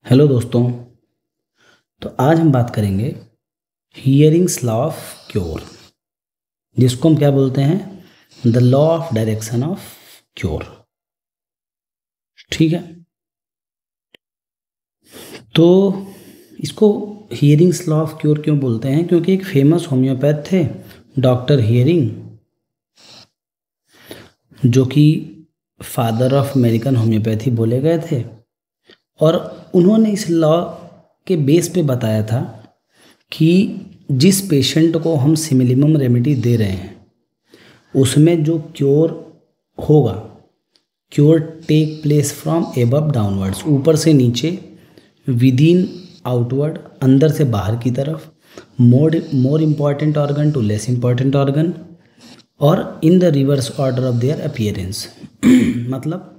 Hello दोस्तों। तो आज हम बात करेंगे हियरिंग्स लॉ ऑफ क्योर, जिसको हम क्या बोलते हैं, the law of direction of cure. ठीक है, तो इसको हियरिंग्स लॉ ऑफ क्योर क्यों बोलते हैं? क्योंकि एक फेमस होम्योपैथ थे डॉक्टर हियरिंग, जो कि फादर ऑफ अमेरिकन होम्योपैथी बोले गए थे। और उन्होंने इस लॉ के बेस पे बताया था कि जिस पेशेंट को हम सिमिलिमम रेमेडी दे रहे हैं उसमें जो क्योर होगा, cure take place from above downwards, ऊपर से नीचे, विद इन आउटवर्ड, अंदर से बाहर की तरफ, more important organ to less important organ, और in the reverse order of their appearance. मतलब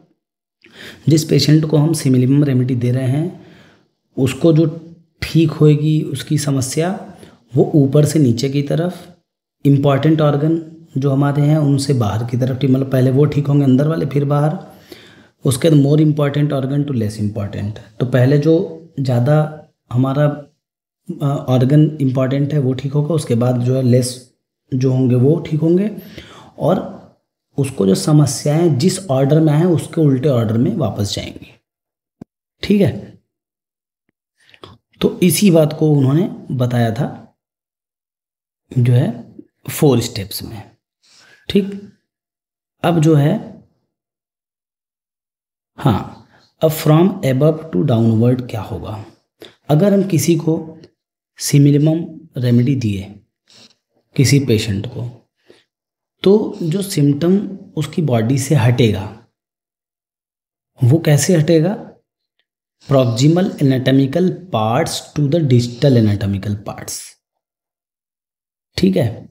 जिस पेशेंट को हम सिमिलिमम रेमेडी दे रहे हैं उसको जो ठीक होएगी उसकी समस्या, वो ऊपर से नीचे की तरफ, इम्पॉर्टेंट ऑर्गन जो हमारे हैं उनसे बाहर की तरफ, मतलब पहले वो ठीक होंगे अंदर वाले फिर बाहर, उसके बाद more important organ to less important. तो पहले जो ज़्यादा हमारा ऑर्गन इम्पॉर्टेंट है वो ठीक होगा, उसके बाद जो है लेस जो होंगे वो ठीक होंगे, और उसको जो समस्याएं जिस ऑर्डर में आए उसके उल्टे ऑर्डर में वापस जाएंगी। ठीक है, तो इसी बात को उन्होंने बताया था जो है 4 स्टेप्स में। ठीक, अब जो है, हाँ, अब फ्रॉम एबव टू डाउनवर्ड क्या होगा? अगर हम किसी को सिमिलिमम रेमेडी दिए किसी पेशेंट को, तो जो सिम्टम उसकी बॉडी से हटेगा वो कैसे हटेगा? Proximal anatomical parts to the distal anatomical parts. ठीक है,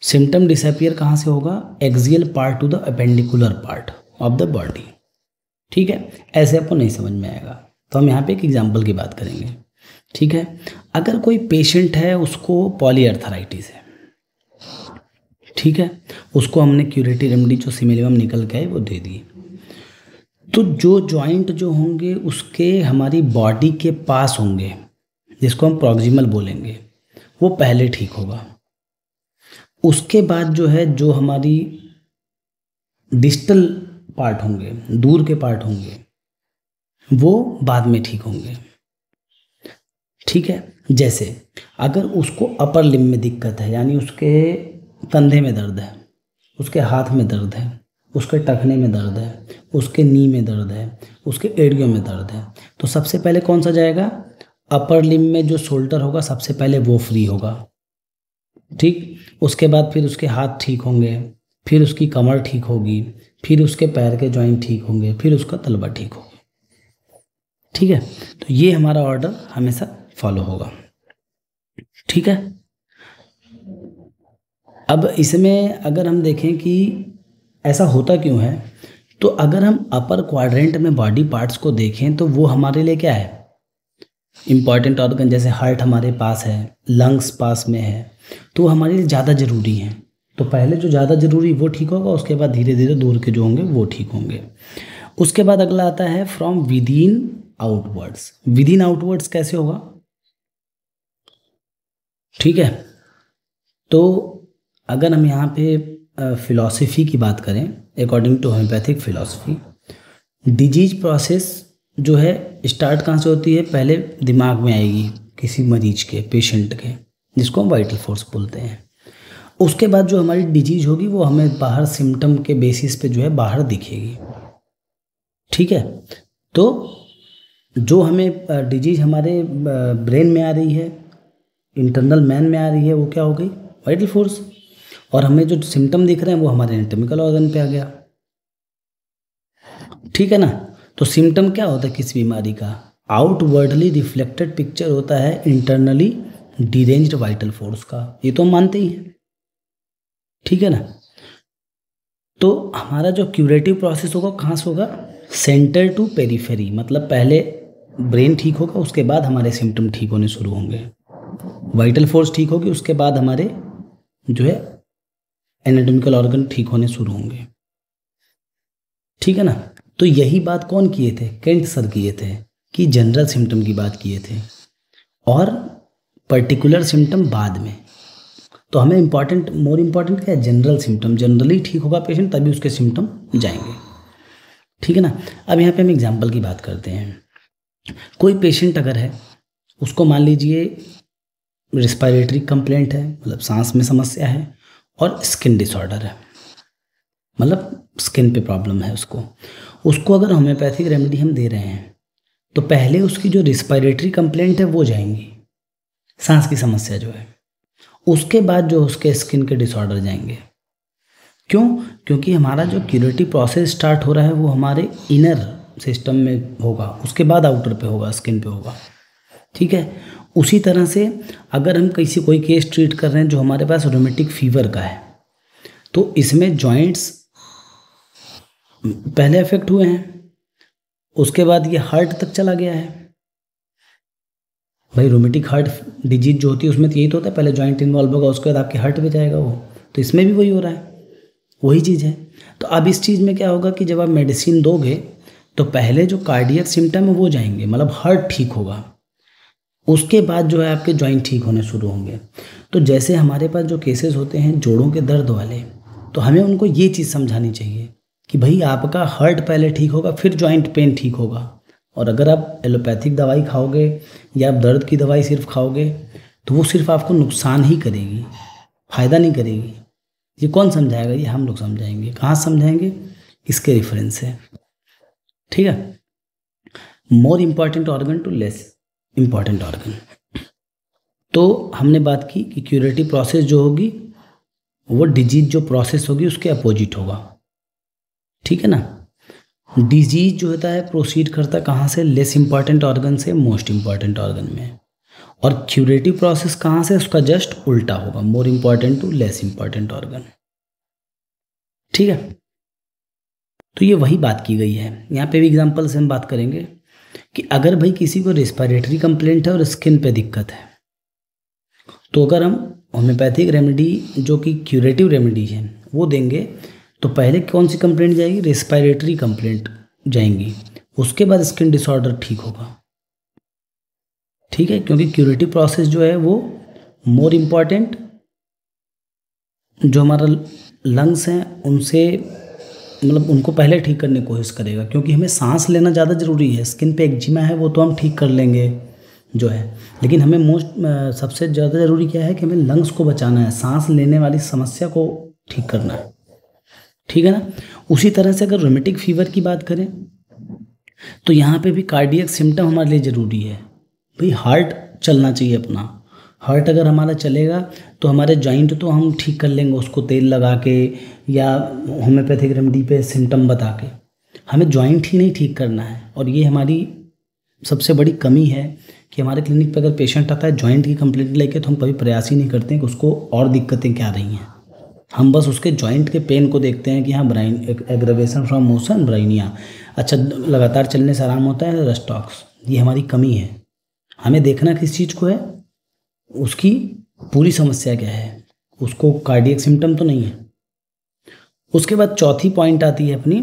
सिम्टम डिसअपियर कहाँ से होगा? Axial part to the appendicular part of the body. ठीक है, ऐसे आपको नहीं समझ में आएगा, तो हम यहाँ पे एक एग्जाम्पल की बात करेंगे। ठीक है, अगर कोई पेशेंट है उसको पॉलीआर्थराइटिस है, ठीक है, उसको हमने क्यूरेटिव रेमेडी जो सिमिलिमम निकल के आए वो दे दी, तो जो जॉइंट जो होंगे उसके हमारी बॉडी के पास होंगे, जिसको हम प्रॉक्सिमल बोलेंगे, वो पहले ठीक होगा। उसके बाद जो है जो हमारी डिस्टल पार्ट होंगे, दूर के पार्ट होंगे, वो बाद में ठीक होंगे। ठीक है, जैसे अगर उसको अपर लिम्ब में दिक्कत है, यानी उसके कंधे में दर्द है, उसके हाथ में दर्द है, उसके टखने में दर्द है, उसके नी में दर्द है, उसके एड़ियों में दर्द है, तो सबसे पहले कौन सा जाएगा? अपर लिम्ब में जो शोल्डर होगा सबसे पहले वो फ्री होगा। ठीक, उसके बाद फिर उसके हाथ ठीक होंगे, फिर उसकी कमर ठीक होगी, फिर उसके पैर के जॉइंट ठीक होंगे, फिर उसका तलवा ठीक होगा। ठीक है, तो ये हमारा ऑर्डर हमेशा फॉलो होगा। ठीक है, अब इसमें अगर हम देखें कि ऐसा होता क्यों है, तो अगर हम अपर क्वाड्रेंट में बॉडी पार्ट्स को देखें तो वो हमारे लिए क्या है? इम्पॉर्टेंट ऑर्गन, जैसे हार्ट हमारे पास है, लंग्स पास में है, तो हमारे लिए ज़्यादा ज़रूरी हैं। तो पहले जो ज़्यादा ज़रूरी वो ठीक होगा, उसके बाद धीरे धीरे दूर के जो होंगे वो ठीक होंगे। उसके बाद अगला आता है from with in outwards. With in outwards कैसे होगा? ठीक है, तो अगर हम यहाँ पे फिलॉसफी की बात करें, according to homeopathic philosophy, disease process जो है स्टार्ट कहाँ से होती है? पहले दिमाग में आएगी किसी मरीज के, पेशेंट के, जिसको हम वाइटल फोर्स बोलते हैं। उसके बाद जो हमारी डिजीज होगी वो हमें बाहर सिम्टम के बेसिस पे जो है बाहर दिखेगी। ठीक है, तो जो हमें डिजीज हमारे ब्रेन में आ रही है, इंटरनल मैन में आ रही है, वो क्या हो गई? Vital force. और हमें जो सिम्टम दिख रहे हैं वो हमारे एनाटॉमिकल ऑर्गन पे आ गया। ठीक है ना, तो सिम्टम क्या होता है किसी बीमारी का? आउटवर्डली रिफ्लेक्टेड पिक्चर होता है इंटरनली डिरेंज्ड वाइटल फोर्स का, ये तो हम मानते ही हैं। ठीक है ना, तो हमारा जो क्यूरेटिव प्रोसेस होगा कहाँ से होगा? सेंटर टू पेरिफेरी, मतलब पहले ब्रेन ठीक होगा, उसके बाद हमारे सिम्टम ठीक होने शुरू होंगे, वाइटल फोर्स ठीक होगी, उसके बाद हमारे जो है एनाटॉमिकल ऑर्गन ठीक होने शुरू होंगे। ठीक है ना, तो यही बात कौन किए थे? केंट सर किए थे। कि जनरल सिम्टम की बात किए थे और पर्टिकुलर सिम्टम बाद में। तो हमें मोर इम्पॉर्टेंट क्या है, जनरल सिम्टम। जनरली ठीक होगा पेशेंट तभी उसके सिम्टम जाएंगे, ठीक है ना। अब यहाँ पे हम एग्जाम्पल की बात करते हैं। कोई पेशेंट अगर है, उसको मान लीजिए रिस्पायरेटरी कंप्लेंट है, मतलब सांस में समस्या है, और स्किन डिसऑर्डर है, मतलब स्किन पे प्रॉब्लम है उसको अगर होम्योपैथिक रेमेडी हम दे रहे हैं तो पहले उसकी जो रिस्पायरेटरी कंप्लेंट है वो जाएंगी, सांस की समस्या जो है, उसके बाद जो उसके स्किन के डिसऑर्डर जाएंगे। क्यों? क्योंकि हमारा जो क्यूरेटिव प्रोसेस स्टार्ट हो रहा है वो हमारे इनर सिस्टम में होगा, उसके बाद आउटर पे होगा, स्किन पे होगा, ठीक है। उसी तरह से अगर हम कोई केस ट्रीट कर रहे हैं जो हमारे पास रोमेटिक फीवर का है, तो इसमें जॉइंट्स पहले अफेक्ट हुए हैं, उसके बाद ये हार्ट तक चला गया है। भाई रोमेटिक हार्ट डिजीज जो होती है उसमें तो यही तो होता है, पहले जॉइंट इन्वॉल्व होगा, उसके बाद आपके हार्ट पे जाएगा वो। तो इसमें भी वही हो रहा है, वही चीज़ है। तो अब इस चीज़ में क्या होगा कि जब आप मेडिसिन दोगे तो पहले जो कार्डियक सिम्टम है वो जाएंगे, मतलब हार्ट ठीक होगा, उसके बाद जो है आपके जॉइंट ठीक होने शुरू होंगे। तो जैसे हमारे पास जो केसेस होते हैं जोड़ों के दर्द वाले, तो हमें उनको ये चीज़ समझानी चाहिए कि भाई आपका हार्ट पहले ठीक होगा फिर जॉइंट पेन ठीक होगा। और अगर आप एलोपैथिक दवाई खाओगे या आप दर्द की दवाई सिर्फ खाओगे तो वो सिर्फ आपको नुकसान ही करेगी, फ़ायदा नहीं करेगी। ये कौन समझाएगा? ये हम लोग समझाएंगे। कहाँ समझाएंगे? इसके रेफरेंस से, ठीक है। More important organ to less important organ. तो हमने बात की कि क्यूरेटिव प्रोसेस जो होगी वो डिजीज जो प्रोसेस होगी उसके अपोजिट होगा, ठीक है ना। डिजीज जो होता है प्रोसीड करता कहाँ से? लेस इंपॉर्टेंट ऑर्गन से मोस्ट इंपॉर्टेंट ऑर्गन में। और क्यूरेटिव प्रोसेस कहाँ से? उसका जस्ट उल्टा होगा, more important to less important organ, ठीक है। तो ये वही बात की गई है। यहाँ पे भी एग्जांपल से हम बात करेंगे कि अगर भाई किसी को रिस्पायरेटरी कंप्लेंट है और स्किन पे दिक्कत है, तो अगर हम होम्योपैथिक रेमेडी जो कि क्यूरेटिव रेमेडी है वो देंगे तो पहले कौन सी कंप्लेंट जाएगी? रिस्पायरेटरी कंप्लेंट जाएंगी, उसके बाद स्किन डिसऑर्डर ठीक होगा, ठीक है। क्योंकि क्यूरेटिव प्रोसेस जो है वो मोर इम्पॉर्टेंट, जो हमारा लंग्स हैं उनसे मतलब उनको पहले ठीक करने की कोशिश करेगा, क्योंकि हमें सांस लेना ज़्यादा ज़रूरी है। स्किन पे एक्जिमा है वो तो हम ठीक कर लेंगे जो है, लेकिन हमें सबसे ज़्यादा ज़रूरी क्या है कि हमें लंग्स को बचाना है, सांस लेने वाली समस्या को ठीक करना है, ठीक है ना। उसी तरह से अगर रोमेटिक फीवर की बात करें तो यहाँ पे भी कार्डियक सिम्टम हमारे लिए ज़रूरी है। भाई हार्ट चलना चाहिए अपना, हार्ट अगर हमारा चलेगा तो हमारे जॉइंट तो हम ठीक कर लेंगे उसको तेल लगा के या होम्योपैथिक रेमेडी पे सिम्टम बता के, हमें जॉइंट ही नहीं ठीक करना है। और ये हमारी सबसे बड़ी कमी है कि हमारे क्लिनिक पे अगर पेशेंट आता है जॉइंट की कंप्लेंट लेके तो हम कभी प्रयास ही नहीं करते हैं कि उसको और दिक्कतें क्या रही हैं। हम बस उसके जॉइंट के पेन को देखते हैं कि हाँ ब्राइन एग्रवेशन फ्रॉम मोशन ब्राइनिया, अच्छा लगातार चलने से आराम होता है, रस्टॉक्स। ये हमारी कमी है। हमें देखना किस चीज़ को है, उसकी पूरी समस्या क्या है, उसको कार्डियक सिम्टम तो नहीं है। उसके बाद चौथी पॉइंट आती है अपनी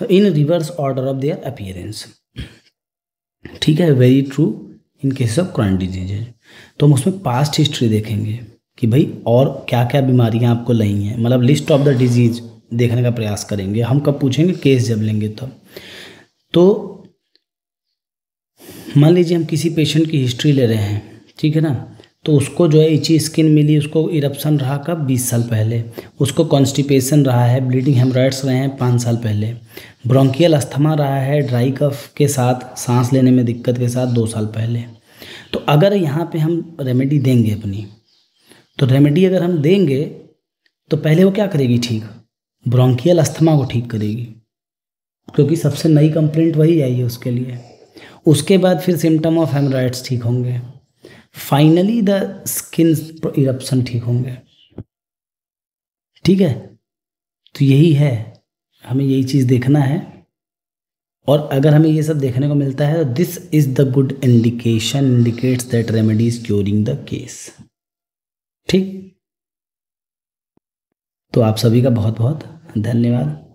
in reverse order of their appearance, ठीक है। Very true in case of chronic disease. तो हम उसमें पास्ट हिस्ट्री देखेंगे कि भाई और क्या क्या बीमारियां आपको लगी हैं, मतलब लिस्ट ऑफ द डिजीज देखने का प्रयास करेंगे। हम कब पूछेंगे? केस जब लेंगे तब। तो मान लीजिए हम किसी पेशेंट की हिस्ट्री ले रहे हैं, ठीक है ना, तो उसको जो है इची स्किन मिली, उसको इरप्शन रहा कब? 20 साल पहले। उसको कॉन्स्टिपेशन रहा है, ब्लीडिंग हेमराइड्स रहे हैं 5 साल पहले। ब्रोंकियल अस्थमा रहा है ड्राई कफ के साथ, सांस लेने में दिक्कत के साथ 2 साल पहले। तो अगर यहाँ पे हम रेमेडी देंगे अपनी, तो रेमेडी अगर हम देंगे तो पहले वो क्या करेगी? ठीक ब्रोंकियल अस्थमा को ठीक करेगी, क्योंकि सबसे नई कंप्लेंट वही आई है उसके लिए। उसके बाद फिर सिम्टम ऑफ हेमराइड्स ठीक होंगे, फाइनली द स्किन इरप्शन ठीक होंगे, ठीक है। तो यही है, हमें यही चीज़ देखना है। और अगर हमें ये सब देखने को मिलता है तो this is the good indication, indicates that remedy is curing the case, ठीक। तो आप सभी का बहुत बहुत धन्यवाद।